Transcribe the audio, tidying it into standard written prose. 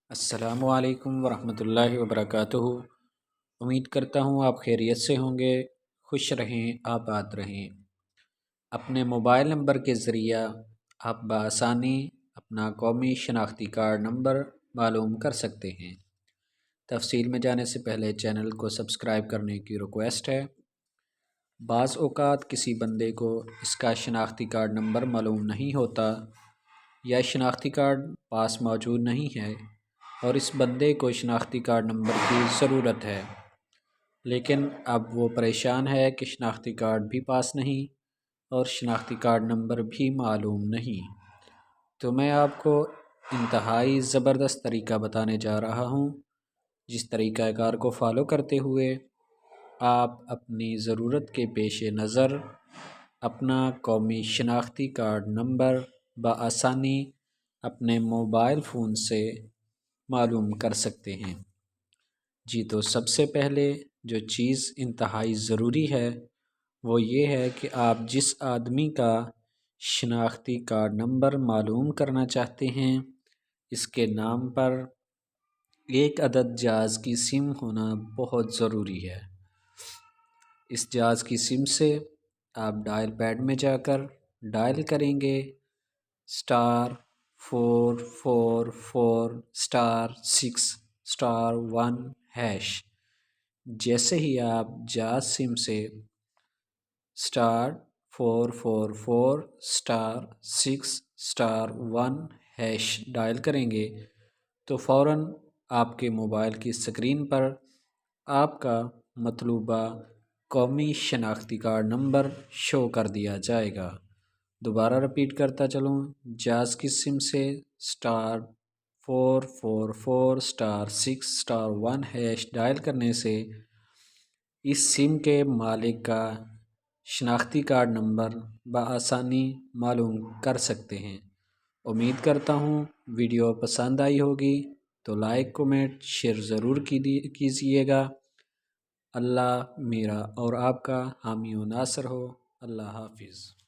السلام علیکم ورحمۃ اللہ وبرکاتہ۔ امید کرتا ہوں آپ خیریت سے ہوں گے، خوش رہیں، آباد رہیں۔ اپنے موبائل نمبر کے ذریعہ آپ بآسانی اپنا قومی شناختی کارڈ نمبر معلوم کر سکتے ہیں۔ تفصیل میں جانے سے پہلے چینل کو سبسکرائب کرنے کی ریکویسٹ ہے۔ بعض اوقات کسی بندے کو اس کا شناختی کارڈ نمبر معلوم نہیں ہوتا یا شناختی کارڈ پاس موجود نہیں ہے اور اس بندے کو شناختی کارڈ نمبر کی ضرورت ہے، لیکن اب وہ پریشان ہے کہ شناختی کارڈ بھی پاس نہیں اور شناختی کارڈ نمبر بھی معلوم نہیں۔ تو میں آپ کو انتہائی زبردست طریقہ بتانے جا رہا ہوں، جس طریقہ کار کو فالو کرتے ہوئے آپ اپنی ضرورت کے پیش نظر اپنا قومی شناختی کارڈ نمبر بآسانی اپنے موبائل فون سے معلوم کر سکتے ہیں۔ جی تو سب سے پہلے جو چیز انتہائی ضروری ہے وہ یہ ہے کہ آپ جس آدمی کا شناختی کارڈ نمبر معلوم کرنا چاہتے ہیں اس کے نام پر ایک عدد جاز کی سم ہونا بہت ضروری ہے۔ اس جاز کی سم سے آپ ڈائل پیڈ میں جا کر ڈائل کریں گے *444*6*1#۔ جیسے ہی آپ جاز سم سے *444*6*1# ڈائل کریں گے تو فوراً آپ کے موبائل کی اسکرین پر آپ کا مطلوبہ قومی شناختی کارڈ نمبر شو کر دیا جائے گا۔ دوبارہ رپیٹ کرتا چلوں، جاز کی سم سے *444*6*1# ڈائل کرنے سے اس سم کے مالک کا شناختی کارڈ نمبر بآسانی معلوم کر سکتے ہیں۔ امید کرتا ہوں ویڈیو پسند آئی ہوگی تو لائک، کومنٹ، شیئر ضرور کیجیے گا۔ اللہ میرا اور آپ کا حامی و ناصر ہو۔ اللہ حافظ۔